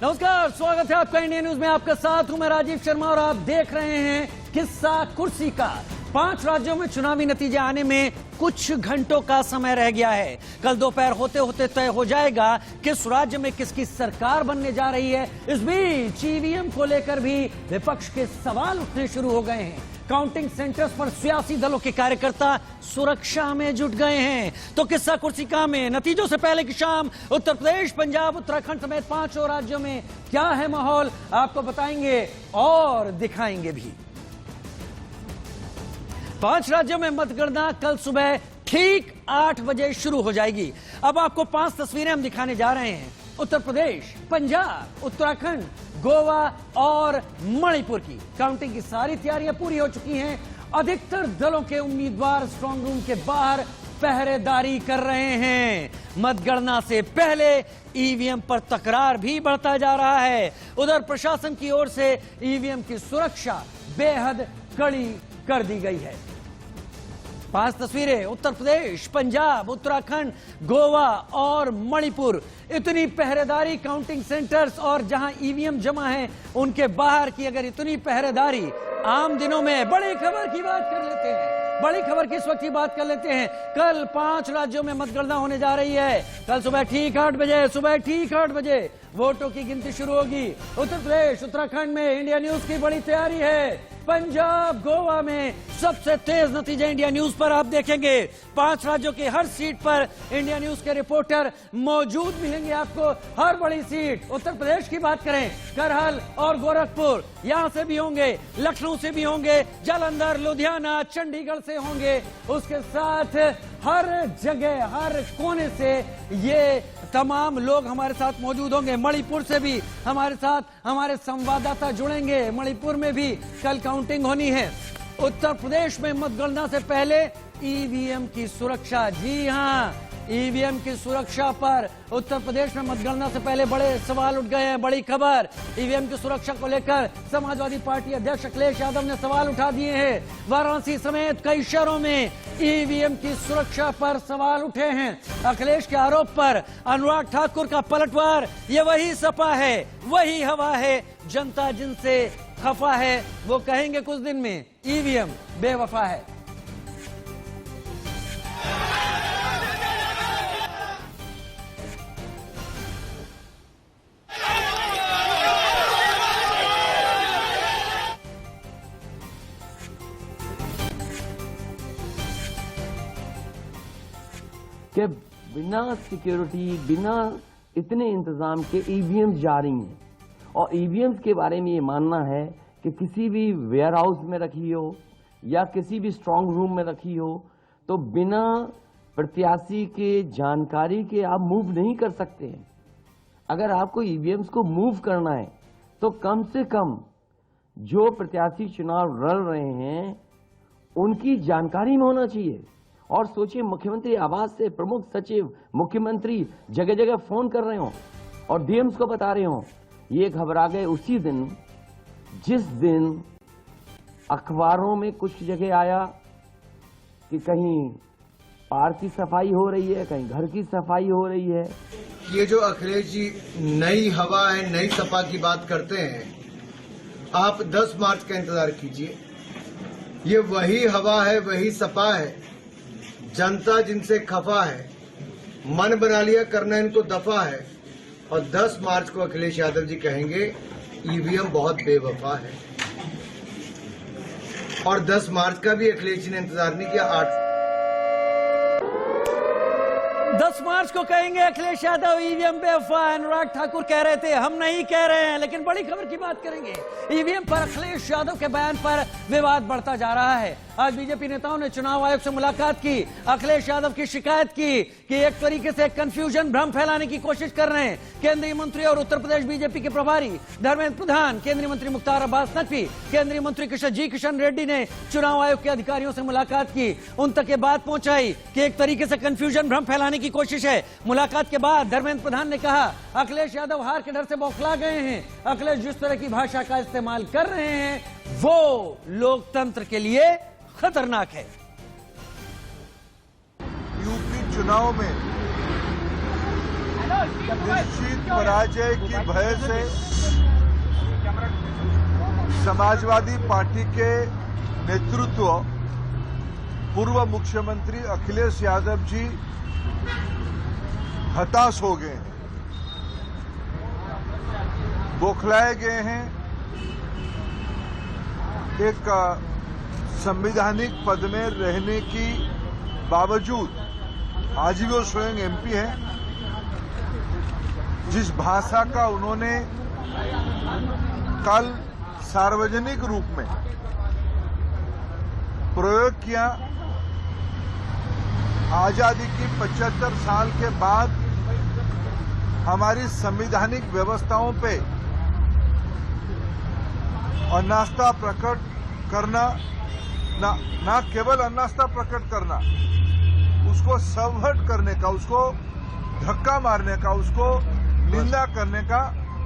नमस्कार, स्वागत है आपका इंडिया न्यूज में। आपके साथ हूं मैं राजीव शर्मा और आप देख रहे हैं किस्सा कुर्सी का। 5 राज्यों में चुनावी नतीजे आने में कुछ घंटों का समय रह गया है। कल दोपहर होते होते तय हो जाएगा किस राज्य में किसकी सरकार बनने जा रही है। इस बीच ईवीएम को लेकर भी विपक्ष के सवाल उठने शुरू हो गए हैं। काउंटिंग सेंटर्स पर सियासी दलों के कार्यकर्ता सुरक्षा में जुट गए हैं। तो किस्सा कुर्सी का में नतीजों से पहले की शाम उत्तर प्रदेश, पंजाब, उत्तराखंड समेत 5 और राज्यों में क्या है माहौल, आपको बताएंगे और दिखाएंगे भी। 5 राज्यों में मतगणना कल सुबह ठीक 8 बजे शुरू हो जाएगी। अब आपको 5 तस्वीरें हम दिखाने जा रहे हैं। उत्तर प्रदेश, पंजाब, उत्तराखंड, गोवा और मणिपुर की काउंटिंग की सारी तैयारियां पूरी हो चुकी हैं। अधिकतर दलों के उम्मीदवार स्ट्रांग रूम के बाहर पहरेदारी कर रहे हैं। मतगणना से पहले ईवीएम पर तकरार भी बढ़ता जा रहा है। उधर प्रशासन की ओर से ईवीएम की सुरक्षा बेहद कड़ी कर दी गई है। 5 तस्वीरें उत्तर प्रदेश, पंजाब, उत्तराखंड, गोवा और मणिपुर। इतनी पहरेदारी काउंटिंग सेंटर्स और जहां ईवीएम जमा है उनके बाहर की अगर इतनी पहरेदारी आम दिनों में। बड़ी खबर की बात कर लेते हैं। बड़ी खबर की इस वक्त की बात कर लेते हैं। कल 5 राज्यों में मतगणना होने जा रही है। कल सुबह ठीक 8 बजे वोटों की गिनती शुरू होगी। उत्तर प्रदेश, उत्तराखंड में इंडिया न्यूज की बड़ी तैयारी है। पंजाब, गोवा में सबसे तेज नतीजे इंडिया न्यूज पर आप देखेंगे। 5 राज्यों की हर सीट पर इंडिया न्यूज के रिपोर्टर मौजूद मिलेंगे आपको। हर बड़ी सीट, उत्तर प्रदेश की बात करें, करहल और गोरखपुर यहां से भी होंगे, लखनऊ से भी होंगे, जालंधर, लुधियाना, चंडीगढ़ से होंगे। उसके साथ हर जगह, हर कोने से ये तमाम लोग हमारे साथ मौजूद होंगे। मणिपुर से भी हमारे साथ हमारे संवाददाता जुड़ेंगे। मणिपुर में भी कल काउंटिंग होनी है। उत्तर प्रदेश में मतगणना से पहले ईवीएम की सुरक्षा, जी हां, ईवीएम की सुरक्षा पर उत्तर प्रदेश में मतगणना से पहले बड़े सवाल उठ गए हैं। बड़ी खबर, ईवीएम की सुरक्षा को लेकर समाजवादी पार्टी अध्यक्ष अखिलेश यादव ने सवाल उठा दिए हैं। वाराणसी समेत कई शहरों में ईवीएम की सुरक्षा पर सवाल उठे हैं। अखिलेश के आरोप पर अनुराग ठाकुर का पलटवार, ये वही सपा है, वही हवा है, जनता जिनसे खफा है वो कहेंगे कुछ दिन में ईवीएम बेवफा है। कि बिना सिक्योरिटी, बिना इतने इंतजाम के ईवीएम जारी हैं। और ईवीएम्स के बारे में ये मानना है कि किसी भी वेयर हाउस में रखी हो या किसी भी स्ट्रांग रूम में रखी हो तो बिना प्रत्याशी के जानकारी के आप मूव नहीं कर सकते हैं। अगर आपको ईवीएम्स को मूव करना है तो कम से कम जो प्रत्याशी चुनाव लड़ रहे हैं उनकी जानकारी में होना चाहिए। और सोचिए, मुख्यमंत्री आवास से प्रमुख सचिव, मुख्यमंत्री जगह जगह फोन कर रहे हो और डीएम्स को बता रहे हो। ये घबरा गए उसी दिन जिस दिन अखबारों में कुछ जगह आया कि कहीं पार्क की सफाई हो रही है, कहीं घर की सफाई हो रही है। ये जो अखिलेश जी नई हवा है, नई सपा की बात करते हैं, आप 10 मार्च का इंतजार कीजिए। ये वही हवा है, वही सपा है, जनता जिनसे खफा है, मन बना लिया करना इनको दफा है। और 10 मार्च को अखिलेश यादव जी कहेंगे ईवीएम बहुत बेवफा है। और 10 मार्च का भी अखिलेश जी ने इंतजार नहीं किया। 10 मार्च को कहेंगे अखिलेश यादव ईवीएम बेवफा। अनुराग ठाकुर कह रहे थे, हम नहीं कह रहे हैं। लेकिन बड़ी खबर की बात करेंगे। ईवीएम पर अखिलेश यादव के बयान पर विवाद बढ़ता जा रहा है। आज बीजेपी नेताओं ने चुनाव आयोग से मुलाकात की। अखिलेश यादव की शिकायत की कि एक तरीके से कंफ्यूजन, भ्रम फैलाने की कोशिश कर रहे हैं। केंद्रीय मंत्री और उत्तर प्रदेश बीजेपी के प्रभारी धर्मेंद्र प्रधान, केंद्रीय मंत्री मुख्तार अब्बास नकवी, केंद्रीय मंत्री किशन रेड्डी ने चुनाव आयोग के अधिकारियों से मुलाकात की। उन तक ये बात पहुंचाई कि एक तरीके से कंफ्यूजन, भ्रम फैलाने की कोशिश है। मुलाकात के बाद धर्मेंद्र प्रधान ने कहा अखिलेश यादव हार के डर से बौखला गए हैं। अखिलेश जिस तरह की भाषा का इस्तेमाल कर रहे हैं वो लोकतंत्र के लिए खतरनाक है। यूपी चुनाव में निश्चित पराजय की भय से समाजवादी पार्टी के नेतृत्व पूर्व मुख्यमंत्री अखिलेश यादव जी हताश हो गए हैं, बौखलाए गए हैं। एक संवैधानिक पद में रहने की बावजूद आज भी वो स्वयं एमपी हैं। जिस भाषा का उन्होंने कल सार्वजनिक रूप में प्रयोग किया, आजादी की 75 साल के बाद हमारी संवैधानिक व्यवस्थाओं पे अनास्था प्रकट करना, ना केवल अनास्था प्रकट करना, उसको सबवर्ट करने का, उसको धक्का मारने का, उसको निंदा करने का,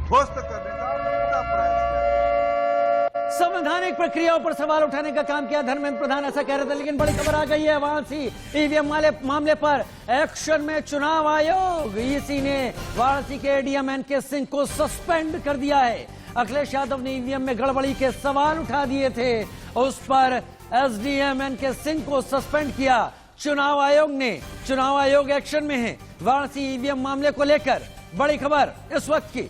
ध्वस्त करने का पूरा प्रयास किया। संवैधानिक प्रक्रियाओं पर सवाल उठाने का काम किया धर्मेंद्र प्रधान, ऐसा कह रहे थे। लेकिन बड़ी खबर आ गई है वाराणसी ईवीएम मामले पर एक्शन में चुनाव आयोग। ईसी ने वाराणसी के एडीएम एनके सिंह को सस्पेंड कर दिया है। अखिलेश यादव ने ईवीएम में गड़बड़ी के सवाल उठा दिए थे, उस पर एसडीएम एनके सिंह को सस्पेंड किया चुनाव आयोग ने। चुनाव आयोग एक्शन में है वाराणसी ईवीएम मामले को लेकर। बड़ी खबर इस वक्त की।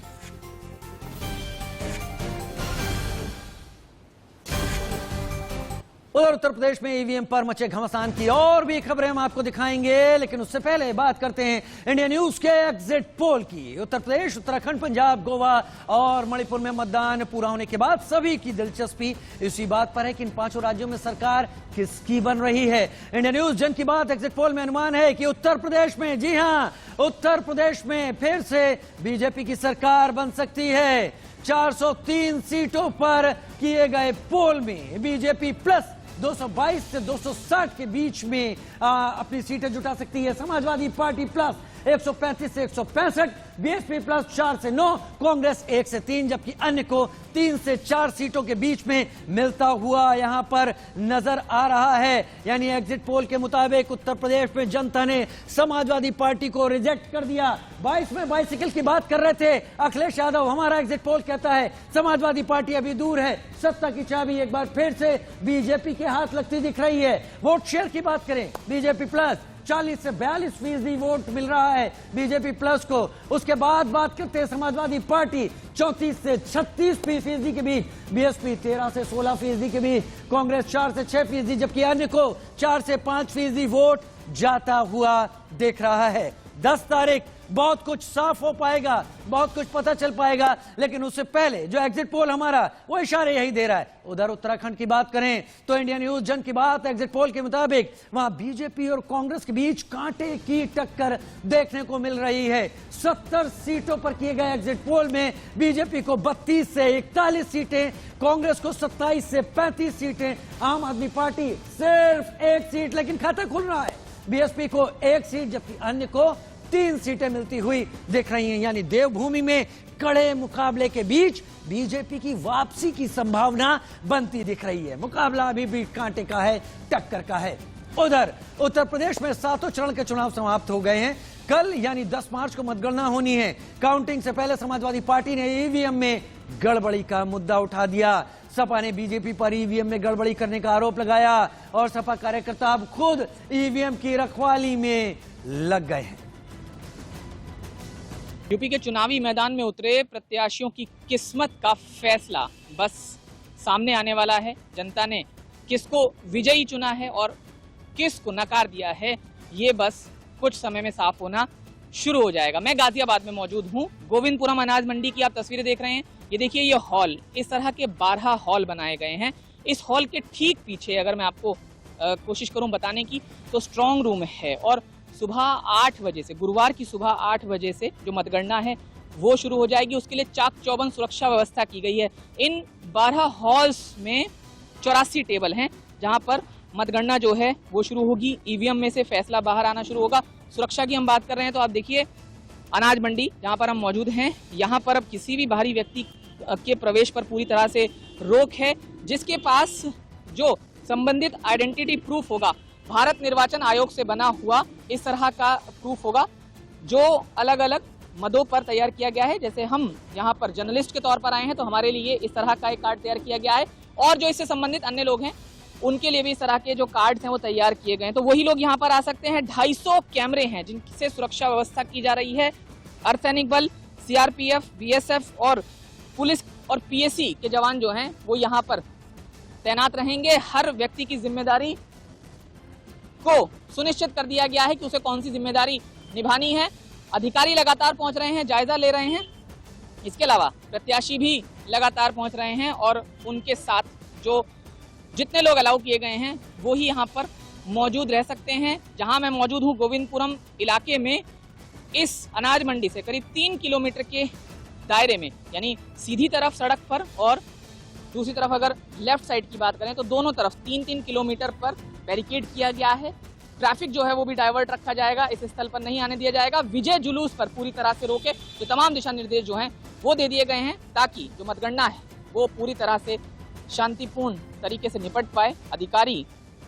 उधर उत्तर प्रदेश में ईवीएम पर मचे घमासान की और भी खबरें हम आपको दिखाएंगे, लेकिन उससे पहले बात करते हैं इंडिया न्यूज के एग्जिट पोल की। उत्तर प्रदेश, उत्तराखंड, पंजाब, गोवा और मणिपुर में मतदान पूरा होने के बाद सभी की दिलचस्पी इसी बात पर है कि इन पांचों राज्यों में सरकार किसकी बन रही है। इंडिया न्यूज जन की बात एग्जिट पोल में अनुमान है कि उत्तर प्रदेश में, जी हां, उत्तर प्रदेश में फिर से बीजेपी की सरकार बन सकती है। 403 सीटों पर किए गए पोल में बीजेपी प्लस 222 से 260 के बीच में अपनी सीटें जुटा सकती है। समाजवादी पार्टी प्लस 135 से 165, बीएसपी प्लस 4 से 9, कांग्रेस 1 से 3, जबकि अन्य को 3 से 4 सीटों के बीच में मिलता हुआ यहां पर नजर आ रहा है। यानी एग्जिट पोल के मुताबिक उत्तर प्रदेश में जनता ने समाजवादी पार्टी को रिजेक्ट कर दिया। 22 में बाइसिकल की बात कर रहे थे अखिलेश यादव। हमारा एग्जिट पोल कहता है समाजवादी पार्टी अभी दूर है, सत्ता की चाबी एक बार फिर से बीजेपी के हाथ लगती दिख रही है। वोट शेयर की बात करें, बीजेपी प्लस 40 से 42% वोट मिल रहा है बीजेपी प्लस को। उसके बाद बात करते हैं समाजवादी पार्टी 34 से 36% के बीच, बीएसपी 13 से 16% के बीच, कांग्रेस 4 से 6%, जबकि अन्य को 4 से 5% वोट जाता हुआ दिख रहा है। 10 तारीख बहुत कुछ साफ हो पाएगा, बहुत कुछ पता चल पाएगा, लेकिन उससे पहले जो एग्जिट पोल हमारा वो इशारे यही दे रहा है। उधर उत्तराखंड की बात करें तो इंडिया न्यूज जन की बात एग्जिट पोल के मुताबिक वहां बीजेपी और कांग्रेस के बीच कांटे की टक्कर देखने को मिल रही है। 70 सीटों पर किए गए एग्जिट पोल में बीजेपी को 32 से 41 सीटें, कांग्रेस को 27 से 35 सीटें, आम आदमी पार्टी सिर्फ 1 सीट, लेकिन खाता खुल रहा है। बीएसपी को 1 सीट जबकि अन्य को 3 सीटें मिलती हुई दिख रही हैं। यानी देवभूमि में कड़े मुकाबले के बीच बीजेपी की वापसी की संभावना बनती दिख रही है। मुकाबला अभी भी कांटे का है, टक्कर का है। उधर उत्तर प्रदेश में 7 चरण के चुनाव समाप्त हो गए हैं। कल यानी 10 मार्च को मतगणना होनी है। काउंटिंग से पहले समाजवादी पार्टी ने ईवीएम में गड़बड़ी का मुद्दा उठा दिया। सपा ने बीजेपी पर ईवीएम में गड़बड़ी करने का आरोप लगाया और सपा कार्यकर्ता अब खुद ईवीएम की रखवाली में लग गए हैं। यूपी के चुनावी मैदान में उतरे प्रत्याशियों की किस्मत का फैसला बस सामने आने वाला है। जनता ने किसको विजयी चुना है और किसको नकार दिया है, ये बस कुछ समय में साफ होना शुरू हो जाएगा। मैं गाजियाबाद में मौजूद हूँ, गोविंदपुरम अनाज मंडी की आप तस्वीरें देख रहे हैं। ये देखिए, ये हॉल, इस तरह के 12 हॉल बनाए गए हैं। इस हॉल के ठीक पीछे अगर मैं आपको कोशिश करूं बताने की तो स्ट्रांग रूम है और सुबह 8 बजे से, गुरुवार की सुबह 8 बजे से जो मतगणना है वो शुरू हो जाएगी। उसके लिए चाक चौबंद सुरक्षा व्यवस्था की गई है। इन 12 हॉल्स में 84 टेबल हैं जहां पर मतगणना जो है वो शुरू होगी। ईवीएम में से फैसला बाहर आना शुरू होगा। सुरक्षा की हम बात कर रहे हैं तो आप देखिए, अनाज मंडी जहां पर हम मौजूद हैं, यहाँ पर अब किसी भी बाहरी व्यक्ति के प्रवेश पर पूरी तरह से रोक है। जिसके पास जो संबंधित आइडेंटिटी प्रूफ होगा, भारत निर्वाचन आयोग से बना हुआ इस तरह का प्रूफ होगा, जो अलग अलग मदों पर तैयार किया गया है। जैसे हम यहाँ पर जर्नलिस्ट के तौर पर आए हैं तो हमारे लिए इस तरह का एक कार्ड तैयार किया गया है, और जो इससे संबंधित अन्य लोग हैं उनके लिए भी इस तरह के जो कार्ड्स हैं वो तैयार किए गए हैं। तो वही लोग यहाँ पर आ सकते हैं। 250 कैमरे हैं जिनसे सुरक्षा व्यवस्था की जा रही है। अर्धसैनिक बल, सीआरपीएफ, बीएसएफ और पुलिस और पीएसी के जवान जो हैं वो यहाँ पर तैनात रहेंगे। हर व्यक्ति की जिम्मेदारी को सुनिश्चित कर दिया गया है कि उसे कौन सी जिम्मेदारी निभानी है। अधिकारी लगातार पहुंच रहे हैं, जायजा ले रहे हैं। इसके अलावा प्रत्याशी भी लगातार पहुंच रहे हैं और उनके साथ जो जितने लोग अलाउ किए गए हैं वो ही यहाँ पर मौजूद रह सकते हैं। जहां मैं मौजूद हूं गोविंदपुरम इलाके में, इस अनाज मंडी से करीब 3 किलोमीटर के दायरे में, यानी सीधी तरफ सड़क पर और दूसरी तरफ अगर लेफ्ट साइड की बात करें तो दोनों तरफ 3-3 किलोमीटर पर बैरिकेड किया गया है। ट्रैफिक जो है वो भी डाइवर्ट रखा जाएगा, इस स्थल पर नहीं आने दिया जाएगा। विजय जुलूस पर पूरी तरह से रोके जो तमाम दिशा निर्देश जो हैं वो दे दिए गए हैं ताकि जो मतगणना है वो पूरी तरह से शांतिपूर्ण तरीके से निपट पाए। अधिकारी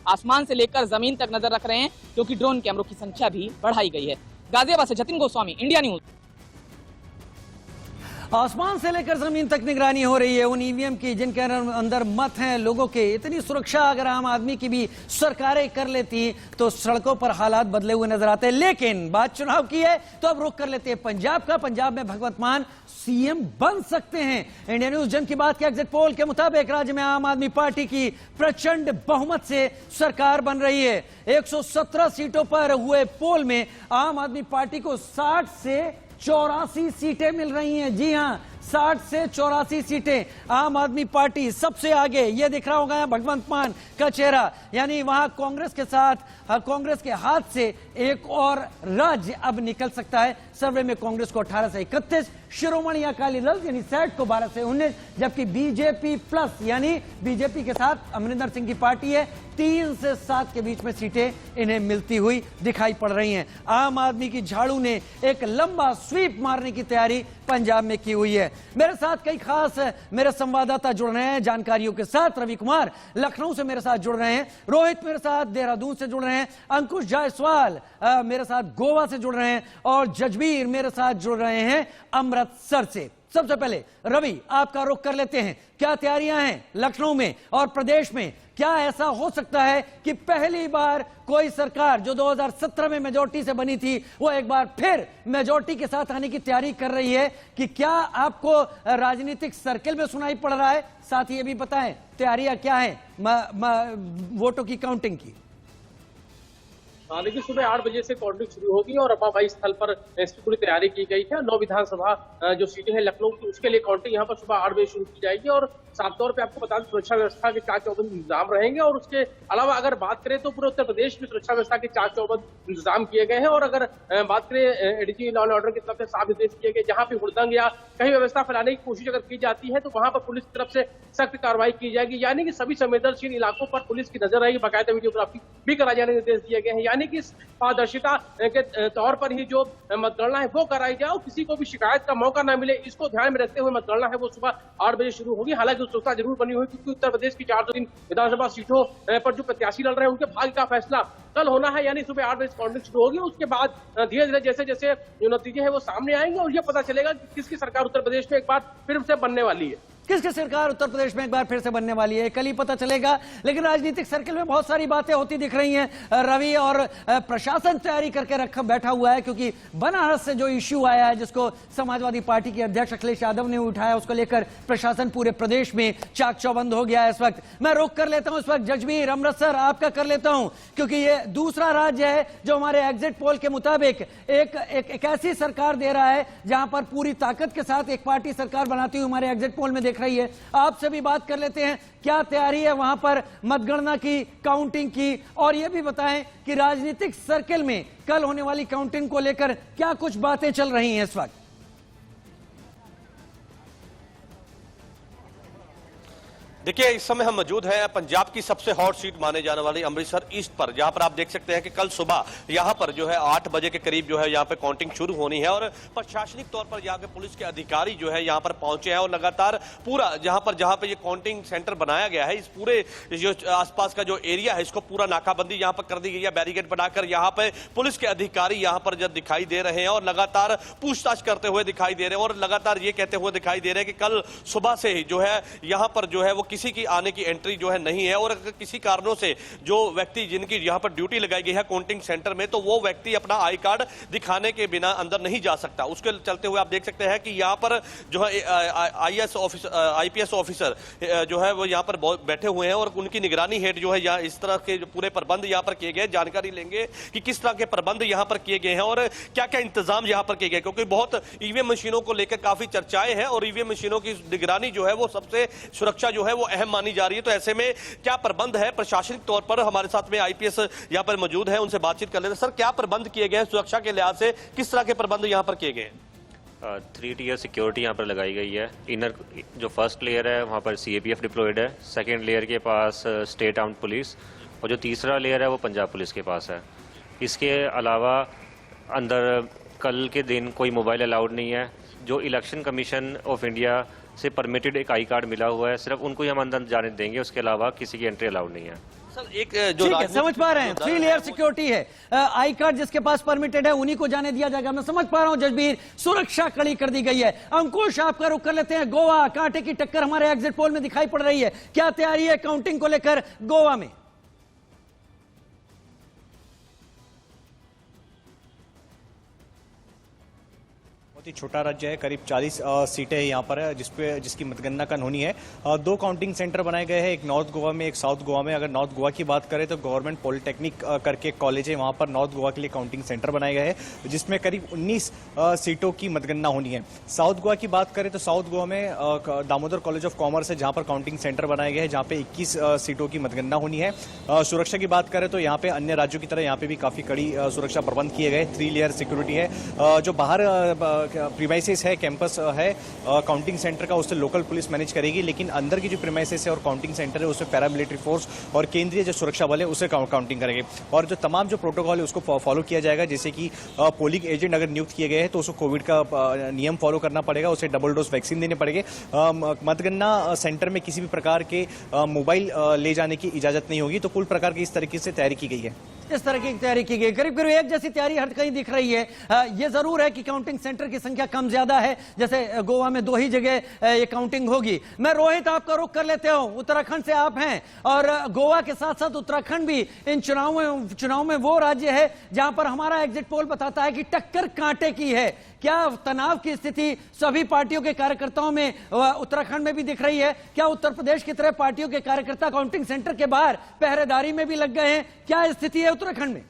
आसमान से लेकर जमीन तक नजर रख रहे हैं क्योंकि ड्रोन कैमरों की संख्या भी बढ़ाई गई है। गाजियाबाद से जतिन गोस्वामी, इंडिया न्यूज। आसमान से लेकर जमीन तक निगरानी हो रही है उन ईवीएम की जिनके अंदर मत हैं लोगों के। इतनी सुरक्षा अगर आम आदमी की भी सरकारें कर लेती तो सड़कों पर हालात बदले हुए नजर आते। लेकिन बात चुनाव की है तो अब रुख कर लेते हैं पंजाब का। पंजाब में भगवंत मान सीएम बन सकते हैं। इंडिया न्यूज जन की बात के एग्जिट पोल के मुताबिक राज्य में आम आदमी पार्टी की प्रचंड बहुमत से सरकार बन रही है। 117 सीटों पर हुए पोल में आम आदमी पार्टी को 60 से 84 सीटें मिल रही हैं। जी हां, 60 से 84 सीटें आम आदमी पार्टी सबसे आगे। ये दिख रहा होगा भगवंत मान का चेहरा, यानी वहां कांग्रेस के साथ कांग्रेस के हाथ से एक और राज्य अब निकल सकता है। सर्वे में कांग्रेस को 18 से 31, शिरोमणि अकाली दल यानी सैट को 12 से 19, जबकि बीजेपी प्लस यानी बीजेपी के साथ अमरिंदर सिंह की पार्टी है 3 से 7 के बीच में सीटें इन्हें मिलती हुई दिखाई पड़ रही हैं। आम आदमी की झाड़ू ने एक लंबा स्वीप मारने की तैयारी पंजाब में की हुई है। मेरे साथ कई खास मेरे संवाददाता जुड़ रहे हैं जानकारियों के साथ। रवि कुमार लखनऊ से मेरे साथ जुड़ रहे हैं, रोहित मेरे साथ देहरादून से जुड़ रहे हैं, अंकुश जायसवाल मेरे साथ गोवा से जुड़ रहे हैं और जजबीर मेरे साथ जुड़ रहे हैं अमृतसर से। सबसे पहले रवि, आपका रुख कर लेते हैं। क्या तैयारियां हैं लखनऊ में और प्रदेश में? क्या ऐसा हो सकता है कि पहली बार कोई सरकार जो 2017 में मेजॉरिटी से बनी थी वो एक बार फिर मेजॉरिटी के साथ आने की तैयारी कर रही है? कि क्या आपको राजनीतिक सर्किल में सुनाई पड़ रहा है? साथ ही ये भी बताएं तैयारियां क्या है वोटों की काउंटिंग की? देखिए, सुबह 8 बजे से काउंटिंग शुरू होगी और अम्बाबाई स्थल पर इसकी पूरी तैयारी की गई है। 9 विधानसभा जो सीटें हैं लखनऊ की, उसके लिए काउंटिंग यहाँ पर सुबह 8 बजे शुरू की जाएगी। और साफ तौर पे आपको बता दें सुरक्षा व्यवस्था के चाक चौबंद इंतजाम रहेंगे। और उसके अलावा अगर बात करें तो पूरे उत्तर प्रदेश में सुरक्षा व्यवस्था के चाक चौबंद इंतजाम किए गए हैं। और अगर बात करें एडीजी लॉ एंड ऑर्डर की तरफ से साफ निर्देश किए गए, जहां भी हुड़दंग या कहीं व्यवस्था फैलाने की कोशिश अगर की जाती है तो वहां पर पुलिस की तरफ से सख्त कार्रवाई की जाएगी। यानी कि सभी संवेदनशील इलाकों पर पुलिस की नजर रहेगी, बाकायदा वीडियोग्राफी भी कराए जाने के निर्देश दिए गए हैं। यानी कि पारदर्शिता के तौर पर ही जो मतगणना है वो कराई जाए और किसी को भी शिकायत का मौका न मिले, इसको ध्यान में रखते हुए मतगणना है वो सुबह 8 बजे शुरू होगी। हालांकि उत्सुकता जरूर बनी हुई क्योंकि उत्तर प्रदेश की 403 विधानसभा सीटों पर जो प्रत्याशी लड़ रहे हैं उनके भाग्य का फैसला कल होना है। यानी सुबह 8 बजे काउंटिंग शुरू होगी। उसके बाद धीरे धीरे जैसे जैसे जो नतीजे हैं वो सामने आएंगे और ये पता चलेगा कि किसकी सरकार उत्तर प्रदेश में एक बार फिर से बनने वाली है। किसकी सरकार उत्तर प्रदेश में एक बार फिर से बनने वाली है कल ही पता चलेगा। लेकिन राजनीतिक सर्किल में बहुत सारी बातें होती दिख रही हैं रवि, और प्रशासन तैयारी करके बैठा हुआ है क्योंकि बनारस से जो इश्यू आया है जिसको समाजवादी पार्टी के अध्यक्ष अखिलेश यादव ने उठाया, उसको लेकर प्रशासन पूरे प्रदेश में चाक चौबंद हो गया है। इस वक्त मैं रुख कर लेता हूं, इस वक्त जजबीर अमृतसर आपका कर लेता हूं क्योंकि ये दूसरा राज्य है जो हमारे एग्जिट पोल के मुताबिक एक ऐसी सरकार दे रहा है जहां पर पूरी ताकत के साथ एक पार्टी सरकार बनाती हुई हमारे एग्जिट पोल में देख रही है। आपसे भी बात कर लेते हैं, क्या तैयारी है वहां पर मतगणना की, काउंटिंग की, और यह भी बताएं कि राजनीतिक सर्किल में कल होने वाली काउंटिंग को लेकर क्या कुछ बातें चल रही हैं इस वक्त? देखिए, इस समय हम मौजूद हैं पंजाब की सबसे हॉट सीट माने जाने वाली अमृतसर ईस्ट पर, जहां पर आप देख सकते हैं कि कल सुबह यहां पर जो है 8 बजे के करीब जो है यहां पे काउंटिंग शुरू होनी है और प्रशासनिक तौर पर यहां के पुलिस के अधिकारी जो है यहां पर पहुंचे हैं और लगातार पूरा जहां पर ये काउंटिंग सेंटर बनाया गया है, इस पूरे जो आसपास का जो एरिया है इसको पूरा नाकाबंदी यहां पर कर दी गई है, बैरिकेड बनाकर यहां पर पुलिस के अधिकारी यहां पर जब दिखाई दे रहे हैं और लगातार पूछताछ करते हुए दिखाई दे रहे हैं और लगातार ये कहते हुए दिखाई दे रहे हैं कि कल सुबह से ही जो है यहां पर जो है वो किसी की आने की एंट्री जो है नहीं है और अगर किसी कारणों से जो व्यक्ति जिनकी यहां पर ड्यूटी लगाई गई है काउंटिंग सेंटर में, तो वो व्यक्ति अपना आई कार्ड दिखाने के बिना अंदर नहीं जा सकता। उसके चलते हुए आप देख सकते हैं कि यहां पर जो है आईपीएस ऑफिसर जो है वो यहां पर बैठे हुए हैं और उनकी निगरानी हेठ जो है यहाँ इस तरह के पूरे प्रबंध यहां पर किए गए। जानकारी लेंगे कि किस तरह के प्रबंध यहां पर किए गए हैं और क्या क्या इंतजाम यहां पर किए गए, क्योंकि बहुत ईवीएम मशीनों को लेकर काफी चर्चाएं हैं और ईवीएम मशीनों की निगरानी जो है वो सबसे सुरक्षा जो है वो अहम मानी जा रही है। तो ऐसे में क्या प्रबंध है प्रशासनिक तौर पर, हमारे साथ में आईपीएस यहां पर मौजूद है, उनसे बातचीत कर लेते हैं। सर, क्या प्रबंध किए गए हैं सुरक्षा के लिहाज से, किस तरह के प्रबंध यहां पर किए गए हैं? 3 टियर सिक्योरिटी यहाँ पर लगाई गई है। इनर जो फर्स्ट लेयर है वहाँ पर सीएपीएफ डिप्लॉयड है, सेकेंड लेयर के पास स्टेट आर्म्ड पुलिस और जो तीसरा लेयर है वो पंजाब पुलिस के पास है। इसके अलावा अंदर कल के दिन कोई मोबाइल अलाउड नहीं है। जो इलेक्शन कमीशन ऑफ इंडिया से परमिटेड एक आई कार्ड मिला हुआ है, सिर्फ उनको ही हम अंदर जाने देंगे, उसके अलावा किसी की एंट्री अलाउड नहीं है। सर, एक जो ठीक है, समझ पा रहे हैं, 3 लेयर सिक्योरिटी है, आई कार्ड जिसके पास परमिटेड है उन्हीं को जाने दिया जाएगा। मैं समझ पा रहा हूं जजबीर, सुरक्षा कड़ी कर दी गई है। अंकुश, आपका रुख कर लेते हैं गोवा। कांटे की टक्कर हमारे एग्जिट पोल में दिखाई पड़ रही है, क्या तैयारी है काउंटिंग को लेकर गोवा में? छोटा राज्य है, करीब 40 सीटें यहाँ पर है जिसकी मतगणना कल होनी है। 2 काउंटिंग सेंटर बनाए गए हैं, एक नॉर्थ गोवा में, एक साउथ गोवा में। अगर नॉर्थ गोवा की बात करें तो गवर्नमेंट पॉलिटेक्निक करके कॉलेज है, वहाँ पर नॉर्थ गोवा के लिए काउंटिंग सेंटर बनाए गए हैं जिसमें करीब 19 सीटों की मतगणना होनी है। साउथ गोवा की बात करें तो साउथ गोवा में दामोदर कॉलेज ऑफ कॉमर्स है जहाँ पर काउंटिंग सेंटर बनाए गए हैं, जहाँ पे 21 सीटों की मतगणना होनी है। सुरक्षा की बात करें तो यहाँ पे अन्य राज्यों की तरह यहाँ पे भी काफी कड़ी सुरक्षा प्रबंध किए गए। 3 लेयर सिक्योरिटी है। जो बाहर प्रीमाइसेस है, कैंपस है काउंटिंग सेंटर का, उससे लोकल पुलिस मैनेज करेगी, लेकिन अंदर की जो प्रीमाइसेस है और काउंटिंग सेंटर है उसमें पैरामिलिट्री फोर्स और केंद्रीय जो सुरक्षा बल है उसे काउंटिंग करेंगे। और जो तमाम जो प्रोटोकॉल है उसको फॉलो किया जाएगा, जैसे कि पोलिंग एजेंट अगर नियुक्त किए गए हैं तो उसको कोविड का नियम फॉलो करना पड़ेगा, उसे डबल डोज वैक्सीन देने पड़ेंगे। मतगणना सेंटर में किसी भी प्रकार के मोबाइल ले जाने की इजाजत नहीं होगी। तो कुल प्रकार की इस तरीके से तैयारी की गई है। इस तरह की तैयारी की गई, करीब करीब एक जैसी तैयारी हर कहीं दिख रही है। ये जरूर है कि काउंटिंग सेंटर की संख्या कम ज्यादा है, जैसे गोवा में 2 ही जगह ये काउंटिंग होगी। मैं रोहित आपका रुख कर लेते हूं, उत्तराखंड से आप हैं और गोवा के साथ साथ उत्तराखंड भी इन चुनाव में वो राज्य है जहां पर हमारा एग्जिट पोल बताता है कि टक्कर कांटे की है। क्या तनाव की स्थिति सभी पार्टियों के कार्यकर्ताओं में उत्तराखंड में भी दिख रही है? क्या उत्तर प्रदेश की तरह पार्टियों के कार्यकर्ता काउंटिंग सेंटर के बाहर पहरेदारी में भी लग गए हैं? क्या स्थिति है उत्तराखंड में?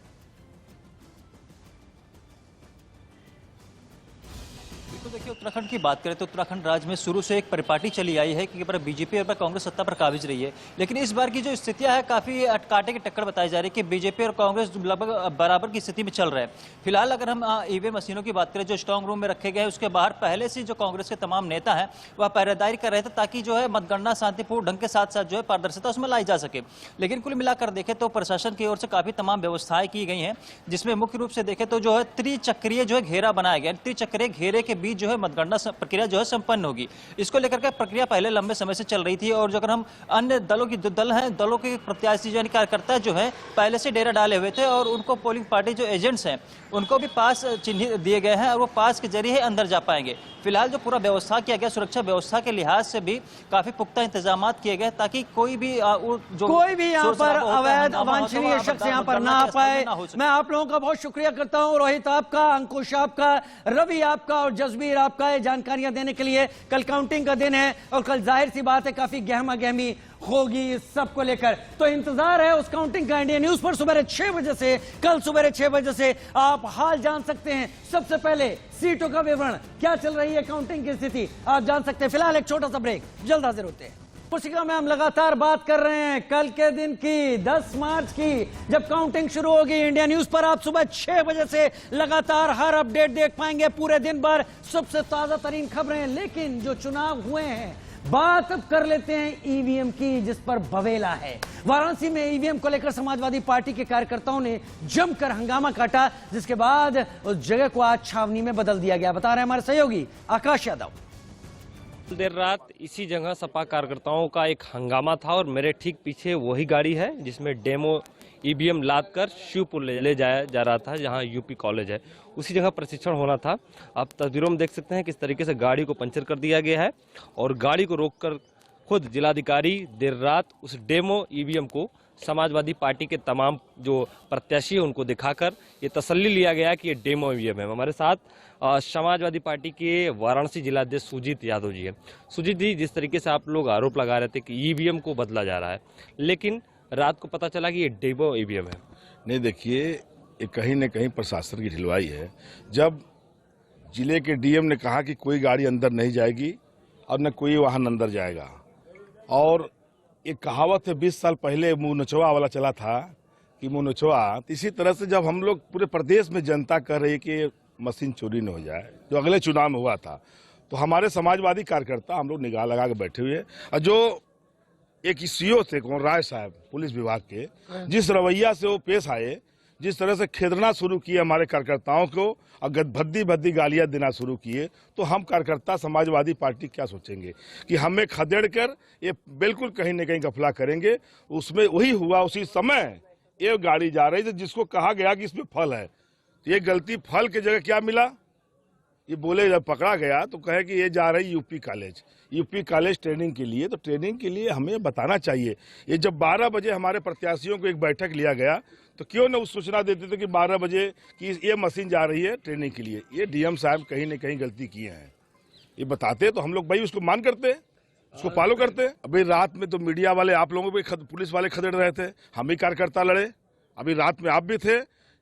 तो देखिए, उत्तराखंड की बात करें तो उत्तराखंड राज्य में शुरू से एक परिपाटी चली आई है कि बीजेपी और कांग्रेस सत्ता पर काबिज रही है, लेकिन इस बार की जो स्थितियां है काफी कांटे की टक्कर बताई जा रही है कि बीजेपी और कांग्रेस लगभग बराबर की स्थिति में चल रहे हैं। फिलहाल अगर हम ईवीएम मशीनों की बात करें जो स्ट्रांग रूम में रखे गए हैं, उसके बाहर पहले से जो कांग्रेस के तमाम नेता हैं वह पहरेदारी कर रहे थे ताकि जो है मतगणना शांतिपूर्ण ढंग के साथ साथ जो है पारदर्शिता उसमें लाई जा सके। लेकिन कुल मिलाकर देखें तो प्रशासन की ओर से काफी तमाम व्यवस्थाएं की गई हैं, जिसमें मुख्य रूप से देखें तो जो है त्रिचक्रीय जो है घेरा बनाया गया। त्रिचक्रीय घेरे के बीच जो है मतगणना प्रक्रिया जो है संपन्न होगी। इसको लेकर के प्रक्रिया पहले लंबे समय से चल रही थी और जो अगर हम अन्य दलों की दल हैं, दलों के प्रत्याशी यानी कार्यकर्ता जो है पहले से डेरा डाले हुए थे और उनको पोलिंग पार्टी जो एजेंट्स हैं उनको भी पास चिन्ह दिए गए हैं और वो पास के जरिए अंदर जा पाएंगे। फिलहाल जो पूरा व्यवस्था किया गया, सुरक्षा व्यवस्था के लिहाज से भी काफी पुख्ता इंतजाम किए गए ताकि कोई भी यहाँ पर अवैध अवांछनीय शख्स यहाँ पर ना आ पाए। मैं आप लोगों का बहुत शुक्रिया करता हूँ, रोहित आपका, अंकुश आपका, रवि आपका और जसबीर आपका, ये जानकारियां देने के लिए। कल काउंटिंग का दिन है और कल जाहिर सी बात है काफी गहमा गहमी होगी इस सबको लेकर। तो इंतजार है उस काउंटिंग का। इंडिया न्यूज पर सुबह 6 बजे से, कल सुबह 6 बजे से आप हाल जान सकते हैं। सबसे पहले सीटों का विवरण, क्या चल रही है काउंटिंग की स्थिति, आप जान सकते हैं। फिलहाल एक छोटा सा ब्रेक, जल्द हाजिर होते हैं। पुस्तिका में हम लगातार बात कर रहे हैं कल के दिन की, 10 मार्च की, जब काउंटिंग शुरू होगी। इंडिया न्यूज पर आप सुबह 6 बजे से लगातार हर अपडेट देख पाएंगे, पूरे दिन भर सबसे ताजा तरीन खबरें। लेकिन जो चुनाव हुए हैं बात अब कर लेते हैं ईवीएम की, जिस पर बवेला है। वाराणसी में ईवीएम को लेकर समाजवादी पार्टी के कार्यकर्ताओं ने जमकर हंगामा काटा, जिसके बाद उस जगह को आज छावनी में बदल दिया गया। बता रहे हैं हमारे सहयोगी आकाश यादव। देर रात इसी जगह सपा कार्यकर्ताओं का एक हंगामा था और मेरे ठीक पीछे वही गाड़ी है जिसमें डेमो ईवीएम लाद कर शिवपुर ले जाया जा रहा था, जहां यूपी कॉलेज है। उसी जगह प्रशिक्षण होना था। आप तस्वीरों में देख सकते हैं किस तरीके से गाड़ी को पंचर कर दिया गया है और गाड़ी को रोककर खुद जिलाधिकारी देर रात उस डेमो ईवीएम को समाजवादी पार्टी के तमाम जो प्रत्याशी है उनको दिखाकर ये तसल्ली लिया गया कि ये डेमो ईवीएम है। हमारे साथ समाजवादी पार्टी के वाराणसी जिलाध्यक्ष सुजीत यादव जी है। सुजीत जी, जिस तरीके से आप लोग आरोप लगा रहे थे कि ईवीएम को बदला जा रहा है, लेकिन रात को पता चला कि ये डेमो ईवीएम है। नहीं, देखिए, ये कहीं न कहीं प्रशासन की ढिलवाई है। जब जिले के डीएम ने कहा कि कोई गाड़ी अंदर नहीं जाएगी और न कोई वाहन अंदर जाएगा, और एक कहावत है 20 साल पहले मुंह नचवा वाला चला था कि मुंह नचवा, इसी तरह से जब हम लोग पूरे प्रदेश में जनता कह रही है कि मशीन चोरी न हो जाए, जो अगले चुनाव में हुआ था, तो हमारे समाजवादी कार्यकर्ता हम लोग निगाह लगा के बैठे हुए। और जो एक सीओ थे कौन राय साहब पुलिस विभाग के, जिस रवैया से वो पेश आए, जिस तरह से खेदना शुरू किए हमारे कार्यकर्ताओं को और भद्दी भद्दी गालियां देना शुरू किए, तो हम कार्यकर्ता समाजवादी पार्टी क्या सोचेंगे कि हमें खदेड़ कर ये बिल्कुल कहीं न कहीं गफला करेंगे। उसमें वही हुआ। उसी समय ये गाड़ी जा रही थी जिसको कहा गया कि इसमें फल है, ये गलती फल की जगह क्या मिला, ये बोले जब पकड़ा गया तो कहे कि ये जा रही यूपी कॉलेज ट्रेनिंग के लिए। तो ट्रेनिंग के लिए हमें बताना चाहिए। ये जब 12 बजे हमारे प्रत्याशियों को एक बैठक लिया गया, तो क्यों न उस सूचना देते थे कि 12 बजे कि ये मशीन जा रही है ट्रेनिंग के लिए। ये डीएम साहब कहीं न कहीं गलती किए हैं, ये बताते तो हम लोग भाई उसको मान करते, उसको फॉलो करते। अभी रात में तो मीडिया वाले आप लोगों पे पुलिस वाले खदेड़ रहे थे, हम ही कार्यकर्ता लड़े। अभी रात में आप भी थे,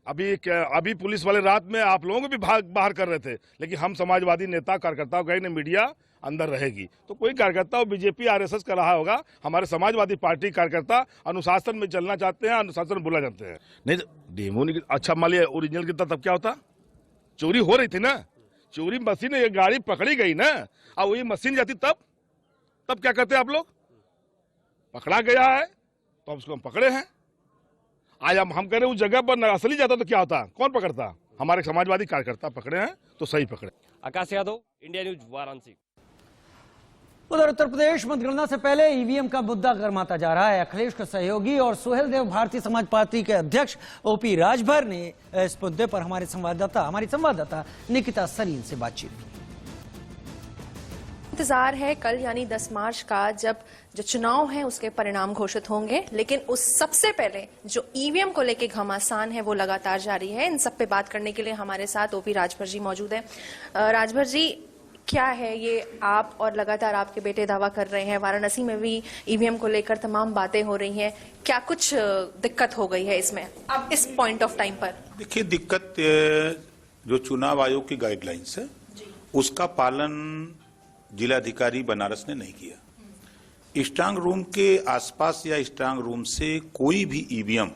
अभी पुलिस वाले रात में आप लोगों को भी बाहर कर रहे थे, लेकिन हम समाजवादी नेता कार्यकर्ताओं कहें न मीडिया अंदर रहेगी। तो कोई कार्यकर्ता बीजेपी आरएसएस कर रहा होगा, हमारे समाजवादी पार्टी कार्यकर्ता अनुशासन में चलना चाहते हैं, अनुशासन बोला जाते हैं। नहीं डेमो नहीं, अच्छा मान लिया ओरिजिनल कितना, तब क्या होता? चोरी हो रही थी ना, चोरी मशीन ये गाड़ी पकड़ी गई ना, और वही मशीन जाती तब क्या करते आप लोग? पकड़ा गया है तो उसको हम पकड़े हैं। आज हम कह रहे उस जगह पर असली जाता तो क्या होता? कौन पकड़ता? हमारे समाजवादी कार्यकर्ता पकड़े हैं तो सही पकड़े। आकाश यादव, इंडिया न्यूज, वाराणसी। उधर उत्तर प्रदेश मतगणना से पहले ईवीएम का मुद्दा गर्माता जा रहा है। अखिलेश के सहयोगी और सुहेल देव भारतीय समाज पार्टी के अध्यक्ष ओपी राजभर ने इस मुद्दे पर हमारी संवाददाता निकिता सरीन से बातचीत की। इंतजार है कल यानी 10 मार्च का, जब जो चुनाव है उसके परिणाम घोषित होंगे, लेकिन उस सबसे पहले जो ईवीएम को लेके घमासान है वो लगातार जारी है। इन सब पे बात करने के लिए हमारे साथ ओपी राजभर जी मौजूद हैं। राजभर जी, क्या है ये आप और लगातार आपके बेटे दावा कर रहे हैं, वाराणसी में भी ईवीएम को लेकर तमाम बातें हो रही हैं, क्या कुछ दिक्कत हो गई है इसमें अब इस पॉइंट ऑफ टाइम पर? देखिए, दिक्कत जो चुनाव आयोग की गाइडलाइंस है उसका पालन जिलाधिकारी बनारस ने नहीं किया। स्ट्रांग रूम के आसपास या स्ट्रांग रूम से कोई भी ईवीएम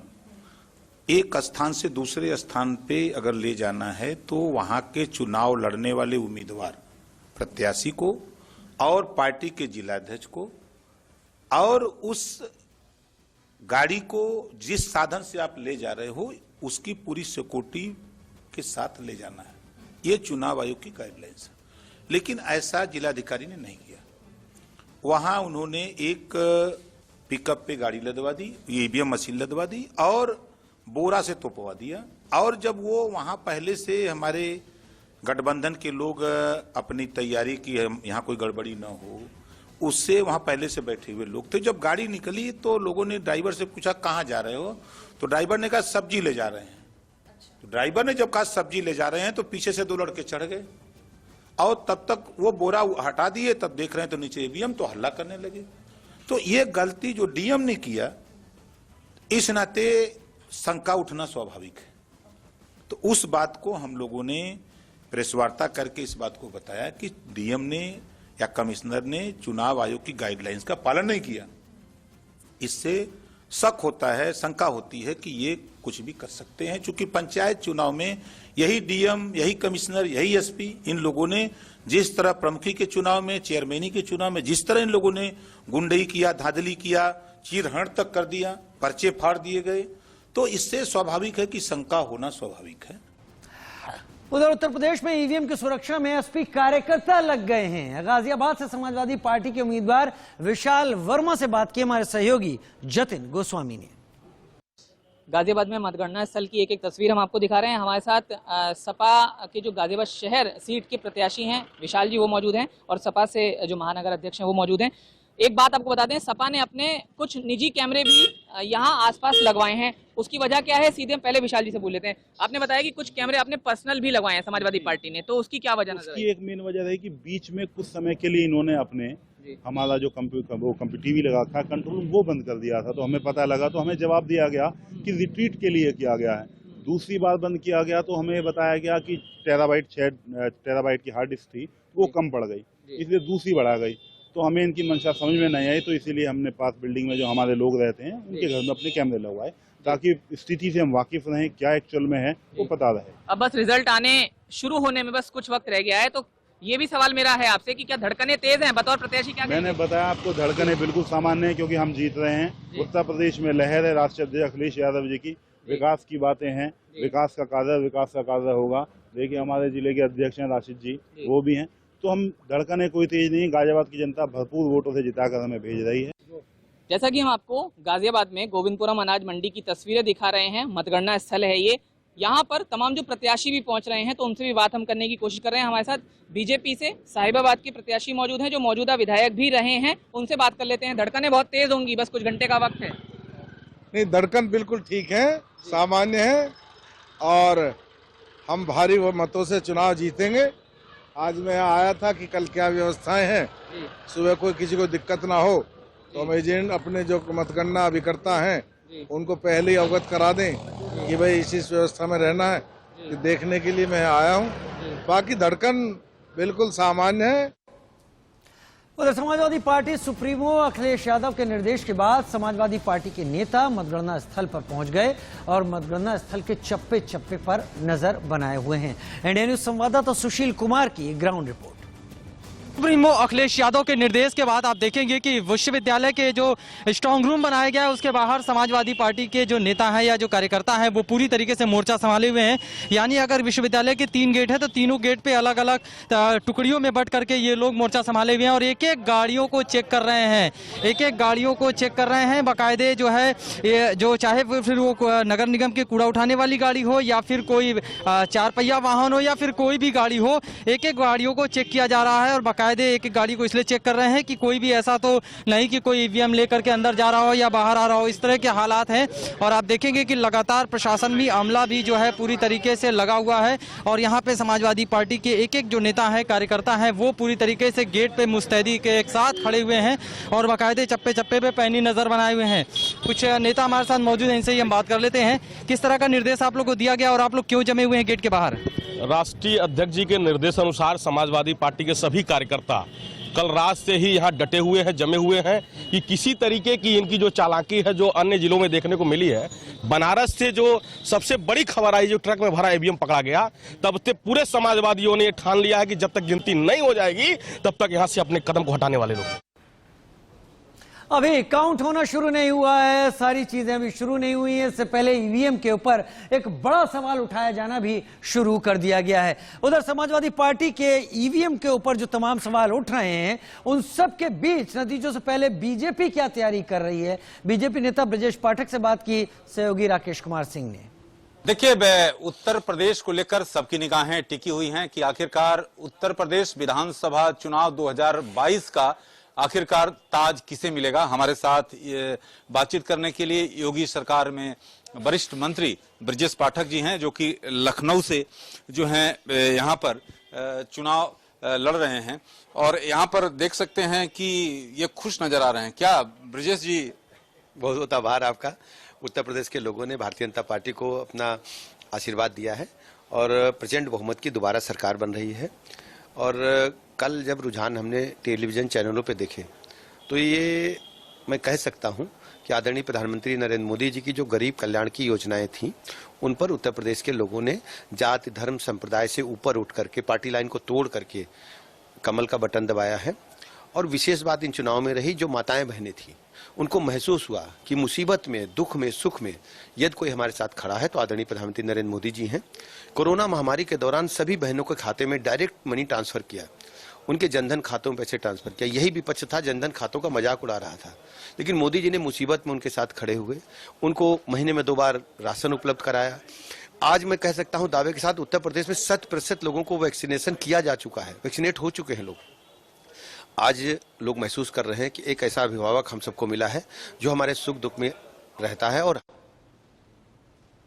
एक स्थान से दूसरे स्थान पे अगर ले जाना है तो वहां के चुनाव लड़ने वाले उम्मीदवार प्रत्याशी को और पार्टी के जिलाध्यक्ष को और उस गाड़ी को जिस साधन से आप ले जा रहे हो उसकी पूरी सिक्योरिटी के साथ ले जाना है। ये चुनाव आयोग की गाइडलाइंस है, लेकिन ऐसा जिलाधिकारी ने नहीं किया। वहां उन्होंने एक पिकअप पे गाड़ी लदवा दी, ईवीएम मशीन लदवा दी और बोरा से तोपवा दिया। और जब वो वहां पहले से हमारे गठबंधन के लोग अपनी तैयारी की, यहाँ कोई गड़बड़ी न हो, उससे वहां पहले से बैठे हुए लोग थे। जब गाड़ी निकली तो लोगों ने ड्राइवर से पूछा कहाँ जा रहे हो, तो ड्राइवर ने कहा सब्जी ले जा रहे हैं। तो ड्राइवर ने जब कहा सब्जी ले जा रहे हैं तो पीछे से 2 लड़के चढ़ गए और तब तक वो बोरा हटा दिए, तब देख रहे हैं तो नीचे ईवीएम, तो हल्ला करने लगे। तो ये गलती जो डीएम ने किया, इस नाते शंका उठना स्वाभाविक है। तो उस बात को हम लोगों ने प्रेस वार्ता करके इस बात को बताया कि डीएम ने या कमिश्नर ने चुनाव आयोग की गाइडलाइंस का पालन नहीं किया। इससे शक होता है, शंका होती है कि ये कुछ भी कर सकते हैं, क्योंकि पंचायत चुनाव में यही डीएम, यही कमिश्नर, यही एसपी, इन लोगों ने जिस तरह प्रमुखी के चुनाव में, चेयरमैनी के चुनाव में जिस तरह इन लोगों ने गुंडई किया, धांधली किया, चीरहरण तक कर दिया, पर्चे फाड़ दिए गए, तो इससे स्वाभाविक है कि शंका होना स्वाभाविक है। उधर उत्तर प्रदेश में ईवीएम की सुरक्षा में एसपी कार्यकर्ता लग गए हैं। गाजियाबाद से समाजवादी पार्टी के उम्मीदवार विशाल वर्मा से बात की हमारे सहयोगी जतिन गोस्वामी ने। गाजियाबाद में मतगणना स्थल की एक तस्वीर हम आपको दिखा रहे हैं। हमारे साथ सपा के जो गाजियाबाद शहर सीट के प्रत्याशी हैं विशाल जी, वो मौजूद हैं, और सपा से जो महानगर अध्यक्ष हैं वो मौजूद हैं। एक बात आपको बता दें, सपा ने अपने कुछ निजी कैमरे भी यहाँ आसपास लगवाए हैं। उसकी वजह क्या है, सीधे पहले विशाल जी से पूछ लेते हैं। आपने बताया कि कुछ कैमरे आपने पर्सनल भी लगवाए हैं समाजवादी पार्टी ने, तो उसकी क्या वजह नजर आई? उसकी एक मेन वजह है कि बीच में कुछ समय के लिए इन्होंने अपने हमारा जो कंप्यूटर टीवी लगा था कंट्रोल रूम, वो बंद कर दिया था। तो हमें पता लगा, तो हमें जवाब दिया गया कि रिट्रीट के लिए किया गया है। दूसरी बार बंद किया गया तो हमें बताया गया कि 6 टेराबाइट की हार्ड डिस्क थी, वो कम पड़ गई, इसलिए दूसरी बढ़ा गई। तो हमें इनकी मंशा समझ में नहीं आई, तो इसीलिए हमने पास बिल्डिंग में जो हमारे लोग रहते हैं उनके घर में अपने कैमरे लगवाए, ताकि स्थिति से हम वाकिफ रहें, क्या एक्चुअल में है वो पता रहे। अब बस रिजल्ट आने शुरू होने में बस कुछ वक्त रह गया है, तो ये भी सवाल मेरा है आपसे कि क्या धड़कनें तेज हैं बतौर प्रत्याशी? क्या मैंने बताया आपको, धड़कनें बिल्कुल सामान्य है, क्योंकि हम जीत रहे हैं। उत्तर प्रदेश में लहर है राष्ट्रीय अध्यक्ष अखिलेश यादव जी की, विकास की बातें हैं, विकास का कार्य होगा। देखिए हमारे जिले के अध्यक्ष हैं राशिद जी, वो भी हैं, तो हम धड़कनें कोई तेज नहीं। गाजियाबाद की जनता भरपूर वोटों से जिताकर हमें भेज रही है। जैसा कि हम आपको गाजियाबाद में गोविंदपुरम अनाज मंडी की तस्वीरें दिखा रहे हैं, मतगणना स्थल है ये। यहाँ पर तमाम जो प्रत्याशी भी पहुंच रहे हैं, तो उनसे भी बात हम करने की कोशिश कर रहे हैं। हमारे साथ बीजेपी से साहिबाबाद के प्रत्याशी मौजूद हैं, जो मौजूदा विधायक भी रहे हैं, उनसे बात कर लेते हैं। धड़कनें बहुत तेज होंगी, बस कुछ घंटे का वक्त है। नहीं, धड़कन बिल्कुल ठीक है, सामान्य है, और हम भारी मतों से चुनाव जीतेंगे। आज मैं आया था कि कल क्या व्यवस्थाएं हैं, सुबह कोई किसी को दिक्कत ना हो, तो हम एजेंट अपने जो मतगणना अभिकर्ता हैं उनको पहले ही अवगत करा दें कि भाई इस व्यवस्था में रहना है, कि देखने के लिए मैं आया हूं। बाकी धड़कन बिल्कुल सामान्य है। उधर समाजवादी पार्टी सुप्रीमो अखिलेश यादव के निर्देश के बाद समाजवादी पार्टी के नेता मतगणना स्थल पर पहुंच गए और मतगणना स्थल के चप्पे चप्पे पर नजर बनाए हुए हैं। इंडिया न्यूज संवाददाता सुशील कुमार की ground report. Supremo Akhilesh Yadav के निर्देश के बाद आप देखेंगे कि विश्वविद्यालय के जो स्ट्रांग रूम बनाया गया है उसके बाहर समाजवादी पार्टी के जो नेता हैं या जो कार्यकर्ता हैं वो पूरी तरीके से मोर्चा संभाले हुए हैं। यानी अगर विश्वविद्यालय के 3 गेट है तो तीनों गेट पे अलग अलग टुकड़ियों में बट करके ये लोग मोर्चा संभाले हुए हैं और एक एक गाड़ियों को चेक कर रहे हैं, एक एक गाड़ियों को चेक कर रहे हैं बाकायदे। जो है ये जो चाहे फिर वो नगर निगम की कूड़ा उठाने वाली गाड़ी हो या फिर कोई 4 पहिया वाहन हो या फिर कोई भी गाड़ी हो, एक एक गाड़ियों को चेक किया जा रहा है। और बाकायदे एक एक गाड़ी को इसलिए चेक कर रहे हैं कि कोई भी ऐसा तो नहीं कि कोई ईवीएम लेकर के अंदर जा रहा हो या बाहर आ रहा हो, इस तरह के हालात हैं। और आप देखेंगे कि लगातार प्रशासन भी, अमला भी जो है पूरी तरीके से लगा हुआ है और यहाँ पे समाजवादी पार्टी के एक एक जो नेता हैं, कार्यकर्ता हैं, वो पूरी तरीके से गेट पे मुस्तैदी के एक साथ खड़े हुए हैं और बाकायदे चप्पे चप्पे पे पैनी नजर बनाए हुए हैं। कुछ नेता हमारे साथ मौजूद हैं, इनसे ही हम बात कर लेते हैं। किस तरह का निर्देश आप लोग को दिया गया और आप लोग क्यों जमे हुए हैं गेट के बाहर? राष्ट्रीय अध्यक्ष जी के निर्देशानुसार समाजवादी पार्टी के सभी कार्यकर्ता कल रात से ही यहाँ डटे हुए हैं, जमे हुए हैं कि किसी तरीके की इनकी जो चालाकी है जो अन्य जिलों में देखने को मिली है। बनारस से जो सबसे बड़ी खबर आई, जो ट्रक में भरा ईवीएम पकड़ा गया, तब से पूरे समाजवादियों ने ठान लिया है कि जब तक गिनती नहीं हो जाएगी तब तक यहाँ से अपने कदम को हटाने वाले लोग। अभी काउंट होना शुरू नहीं हुआ है, सारी चीजें अभी शुरू नहीं हुई हैं। इससे पहले ईवीएम के ऊपर एक बड़ा सवाल उठाया जाना भी शुरू कर दिया गया है। उधर समाजवादी पार्टी के ईवीएम के ऊपर जो तमाम सवाल उठ रहे हैं, उन सब के बीच नतीजों से पहले बीजेपी क्या तैयारी कर रही है, बीजेपी नेता ब्रजेश पाठक से बात की सहयोगी राकेश कुमार सिंह ने। देखिए, उत्तर प्रदेश को लेकर सबकी निगाहें टिकी हुई हैं कि आखिरकार उत्तर प्रदेश विधानसभा चुनाव 2022 का आखिरकार ताज किसे मिलेगा। हमारे साथ बातचीत करने के लिए योगी सरकार में वरिष्ठ मंत्री ब्रजेश पाठक जी हैं, जो कि लखनऊ से जो हैं यहाँ पर चुनाव लड़ रहे हैं और यहाँ पर देख सकते हैं कि ये खुश नजर आ रहे हैं। क्या ब्रजेश जी? बहुत बहुत आभार आपका। उत्तर प्रदेश के लोगों ने भारतीय जनता पार्टी को अपना आशीर्वाद दिया है और प्रचंड बहुमत की दोबारा सरकार बन रही है। और कल जब रुझान हमने टेलीविज़न चैनलों पे देखे तो ये मैं कह सकता हूँ कि कि आदरणीय प्रधानमंत्री नरेंद्र मोदी जी की जो गरीब कल्याण की योजनाएं थी उन पर उत्तर प्रदेश के लोगों ने जाति धर्म संप्रदाय से ऊपर उठ करके पार्टी लाइन को तोड़ करके कमल का बटन दबाया है। और विशेष बात इन चुनाव में रही, जो माताएं बहनें थी उनको महसूस हुआ कि मुसीबत में, दुख में, सुख में यदि कोई हमारे साथ खड़ा है तो आदरणीय प्रधानमंत्री नरेंद्र मोदी जी हैं। कोरोना महामारी के दौरान सभी बहनों के खाते में डायरेक्ट मनी ट्रांसफर किया, उनके जनधन खातों में पैसे ट्रांसफर किया। यही विपक्ष था, जनधन खातों का मजाक उड़ा रहा था, लेकिन मोदी जी ने मुसीबत में उनके साथ खड़े हुए, उनको महीने में 2 बार राशन उपलब्ध कराया। आज मैं कह सकता हूं दावे के साथ उत्तर प्रदेश में 100% लोगों को वैक्सीनेशन किया जा चुका है, वैक्सीनेट हो चुके हैं लोग। आज लोग महसूस कर रहे हैं कि एक ऐसा अभिभावक हम सबको मिला है जो हमारे सुख दुख में रहता है। और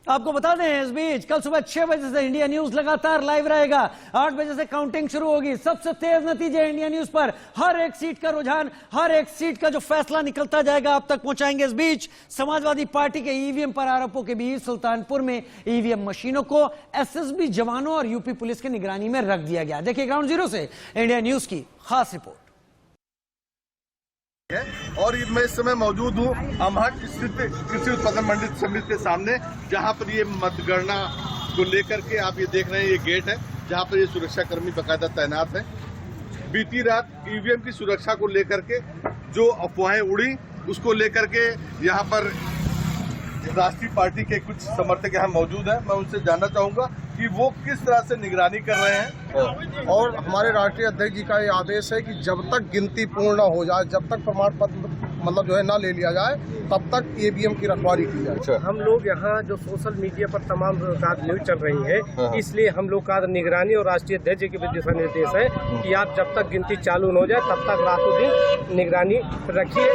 आपको बता दें, इस बीच कल सुबह 6 बजे से इंडिया न्यूज लगातार लाइव रहेगा। 8 बजे से काउंटिंग शुरू होगी। सबसे तेज नतीजे इंडिया न्यूज पर, हर एक सीट का रुझान, हर एक सीट का जो फैसला निकलता जाएगा आप तक पहुंचाएंगे। इस बीच समाजवादी पार्टी के ईवीएम पर आरोपों के बीच सुल्तानपुर में ईवीएम मशीनों को एसएसबी जवानों और यूपी पुलिस की निगरानी में रख दिया गया। देखिए ग्राउंड जीरो से इंडिया न्यूज की खास रिपोर्ट। और मैं इस समय मौजूद हूँ अमहट स्थित कृषि उत्पादन मंडी समिति के सामने, जहाँ पर ये मतगणना को लेकर के आप ये देख रहे हैं, ये गेट है जहाँ पर ये सुरक्षा कर्मी बाकायदा तैनात है। बीती रात ईवीएम की सुरक्षा को लेकर के जो अफवाहें उड़ी उसको लेकर के यहाँ पर राष्ट्रीय पार्टी के कुछ समर्थक यहाँ मौजूद हैं। मैं उनसे जानना चाहूंगा कि वो किस तरह से निगरानी कर रहे हैं। और हमारे राष्ट्रीय अध्यक्ष जी का ये आदेश है कि जब तक गिनती पूर्ण न हो जाए, जब तक प्रमाण पत्र मतलब जो है ना ले लिया जाए, तब तक ईवीएम की रखवाली की जाए। हम लोग यहाँ जो सोशल मीडिया पर तमाम न्यूज चल रही है, इसलिए हम लोग का निगरानी और राष्ट्रीय अध्यक्ष जी के दिशा निर्देश है कि आप जब तक गिनती चालू न हो जाए तब तक रातों दिन निगरानी रखिए।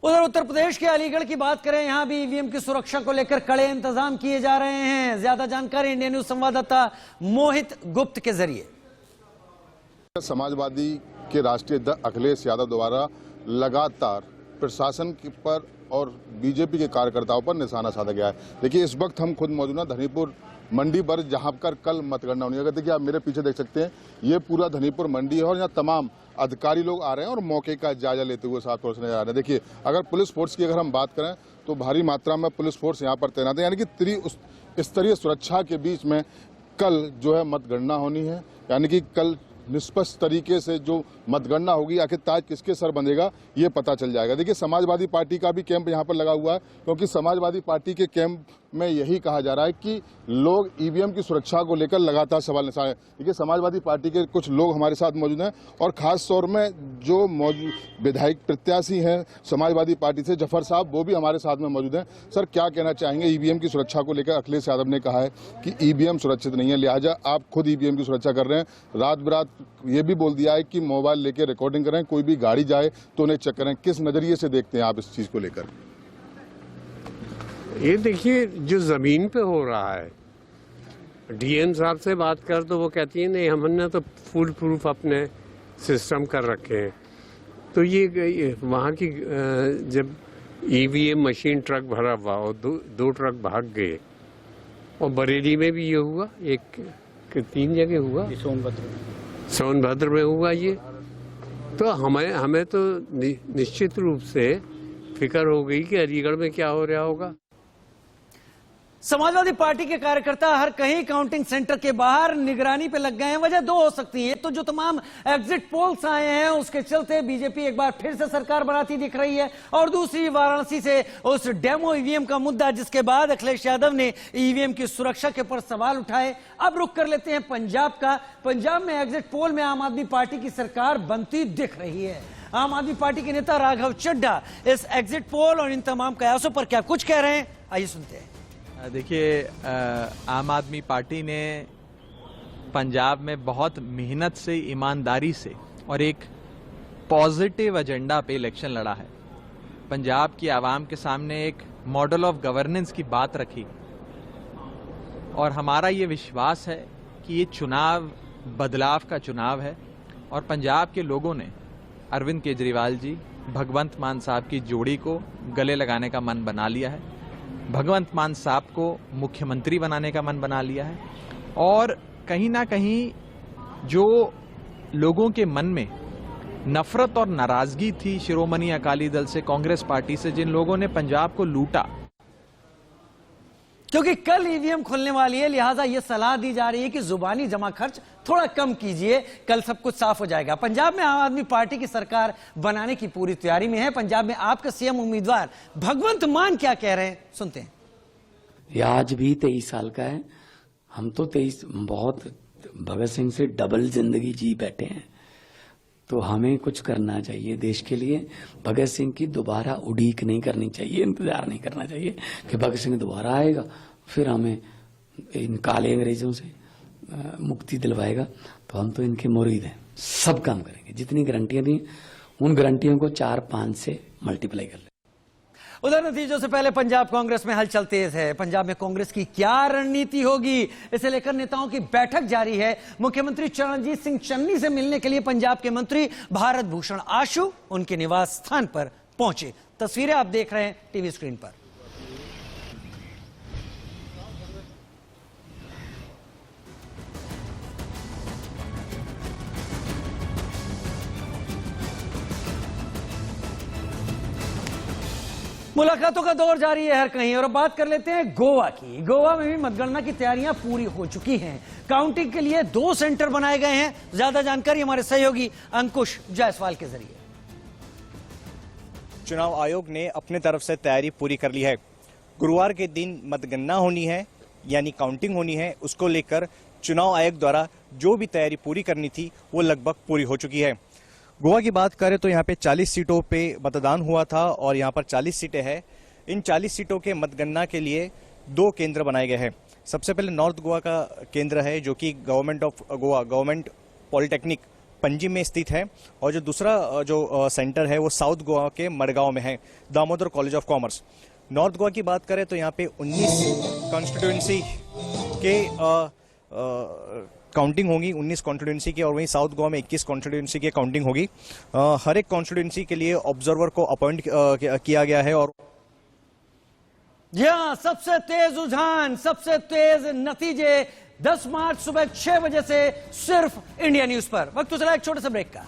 उधर उत्तर प्रदेश के अलीगढ़ की बात करें, यहां भी ईवीएम की सुरक्षा को लेकर कड़े इंतजाम किए जा रहे हैं। ज्यादा जानकारी इंडिया न्यूज संवाददाता मोहित गुप्त के जरिए। समाजवादी के राष्ट्रीय अध्यक्ष अखिलेश यादव द्वारा लगातार प्रशासन पर और बीजेपी के कार्यकर्ताओं पर निशाना साधा गया है। देखिए इस वक्त हम खुद मौजूद हैं धनीपुर मंडी पर, जहां पर कल मतगणना होनी है। देखिए आप मेरे पीछे देख सकते हैं, ये पूरा धनीपुर मंडी है और यहाँ तमाम अधिकारी लोग आ रहे हैं और मौके का जायजा लेते हुए साफ तौर से नजर आ रहे हैं। देखिए अगर पुलिस फोर्स की अगर हम बात करें तो भारी मात्रा में पुलिस फोर्स यहाँ पर तैनात है, यानी कि त्रिस्तरीय सुरक्षा के बीच में कल जो है मतगणना होनी है। यानी कि कल निष्पक्ष तरीके से जो मतगणना होगी, आखिर ताज किसके सर बंधेगा ये पता चल जाएगा। देखिए समाजवादी पार्टी का भी कैंप यहाँ पर लगा हुआ है, क्योंकि समाजवादी पार्टी के कैंप में यही कहा जा रहा है कि लोग ईवीएम की सुरक्षा को लेकर लगातार सवाल निशान है। देखिए समाजवादी पार्टी के कुछ लोग हमारे साथ मौजूद हैं और खास तौर में जो मौजूद विधायक प्रत्याशी हैं समाजवादी पार्टी से, जफर साहब, वो भी हमारे साथ में मौजूद हैं। सर क्या कहना चाहेंगे? ईवीएम की सुरक्षा को लेकर अखिलेश यादव ने कहा है कि ईवीएम सुरक्षित नहीं है, लिहाजा आप खुद ईवीएम की सुरक्षा कर रहे हैं। रात बिरात ये भी बोल दिया है कि मोबाइल लेके रिकॉर्डिंग करें, कोई भी गाड़ी जाए तो उन्हें चेक करें। किस नजरिए से देखते हैं आप इस चीज को लेकर? ये देखिए जो जमीन पे हो रहा है, डीएम साहब से बात कर तो वो कहती है नहीं हमने तो फुल प्रूफ अपने सिस्टम कर रखे हैं। तो ये वहाँ की जब ईवीएम मशीन ट्रक भरा हुआ और दो ट्रक भाग गए, और बरेली में भी ये हुआ, 3 जगह हुआ, सोनभद्र में हुआ ये। तो हमें तो निश्चित रूप से फिक्र हो गई कि अलीगढ़ में क्या हो रहा होगा। समाजवादी पार्टी के कार्यकर्ता हर कहीं काउंटिंग सेंटर के बाहर निगरानी पे लग गए हैं। वजह 2 हो सकती है, तो जो तमाम एग्जिट पोल्स आए हैं उसके चलते बीजेपी एक बार फिर से सरकार बनाती दिख रही है, और दूसरी वाराणसी से उस डेमो ईवीएम का मुद्दा, जिसके बाद अखिलेश यादव ने ईवीएम की सुरक्षा के ऊपर सवाल उठाए। अब रुख कर लेते हैं पंजाब का। पंजाब में एग्जिट पोल में आम आदमी पार्टी की सरकार बनती दिख रही है। आम आदमी पार्टी के नेता राघव चड्ढा इस एग्जिट पोल और इन तमाम कयासों पर क्या कुछ कह रहे हैं, आइए सुनते हैं। देखिए आम आदमी पार्टी ने पंजाब में बहुत मेहनत से, ईमानदारी से और एक पॉजिटिव एजेंडा पे इलेक्शन लड़ा है। पंजाब की आवाम के सामने एक मॉडल ऑफ गवर्नेंस की बात रखी, और हमारा ये विश्वास है कि ये चुनाव बदलाव का चुनाव है, और पंजाब के लोगों ने अरविंद केजरीवाल जी, भगवंत मान साहब की जोड़ी को गले लगाने का मन बना लिया है, भगवंत मान साहब को मुख्यमंत्री बनाने का मन बना लिया है, और कहीं ना कहीं जो लोगों के मन में नफरत और नाराजगी थी शिरोमणि अकाली दल से, कांग्रेस पार्टी से, जिन लोगों ने पंजाब को लूटा। क्योंकि कल ईवीएम खुलने वाली है, लिहाजा यह सलाह दी जा रही है कि जुबानी जमा खर्च थोड़ा कम कीजिए, कल सब कुछ साफ हो जाएगा। पंजाब में आम आदमी पार्टी की सरकार बनाने की पूरी तैयारी में है। पंजाब में आपका सीएम उम्मीदवार भगवंत मान क्या कह रहे हैं, सुनते हैं। यह आज भी 23 साल का है। हम तो 23 बहुत भगत सिंह से डबल जिंदगी जी बैठे हैं, तो हमें कुछ करना चाहिए देश के लिए। भगत सिंह की दोबारा उड़ीक नहीं करनी चाहिए, इंतजार नहीं करना चाहिए कि भगत सिंह दोबारा आएगा फिर हमें इन काले अंग्रेजों से मुक्ति दिलवाएगा। तो हम तो इनके मुरीद हैं, सब काम करेंगे। जितनी गारंटियां दी उन गारंटियों को 4-5 से मल्टीप्लाई कर ले। उधर नतीजों से पहले पंजाब कांग्रेस में हलचल तेज है। पंजाब में कांग्रेस की क्या रणनीति होगी, इसे लेकर नेताओं की बैठक जारी है। मुख्यमंत्री चरणजीत सिंह चन्नी से मिलने के लिए पंजाब के मंत्री भारत भूषण आशु उनके निवास स्थान पर पहुंचे। तस्वीरें आप देख रहे हैं टीवी स्क्रीन पर। मुलाकातों का दौर जारी है हर कहीं। और अब बात कर लेते हैं गोवा की। गोवा में भी मतगणना की तैयारियां पूरी हो चुकी हैं। काउंटिंग के लिए 2 सेंटर बनाए गए हैं। ज्यादा जानकारी हमारे सहयोगी अंकुश जायसवाल के जरिए। चुनाव आयोग ने अपने तरफ से तैयारी पूरी कर ली है। गुरुवार के दिन मतगणना होनी है, यानी काउंटिंग होनी है। उसको लेकर चुनाव आयोग द्वारा जो भी तैयारी पूरी करनी थी वो लगभग पूरी हो चुकी है। गोवा की बात करें तो यहाँ पे 40 सीटों पे मतदान हुआ था और यहाँ पर 40 सीटें हैं। इन 40 सीटों के मतगणना के लिए 2 केंद्र बनाए गए हैं। सबसे पहले नॉर्थ गोवा का केंद्र है जो कि government of Goa government polytechnic Panaji में स्थित है, और जो दूसरा जो सेंटर है वो साउथ गोवा के मडगांव में है, Damodar college of commerce. North Goa की बात करें तो यहाँ पे 19 कॉन्स्टिट्यूंसी के काउंटिंग होगी, 19 कॉन्स्टिट्यूंसी की, और वहीं साउथ गोवा में 21 कॉन्स्टिट्यूंसी की काउंटिंग होगी। हर एक कॉन्स्टिट्यूंसी के लिए ऑब्जर्वर को अपॉइंट किया गया है। और यहां सबसे तेज रुझान, सबसे तेज नतीजे 10 मार्च सुबह 6 बजे से सिर्फ इंडिया न्यूज पर। वक्त चला एक छोटे से ब्रेक का।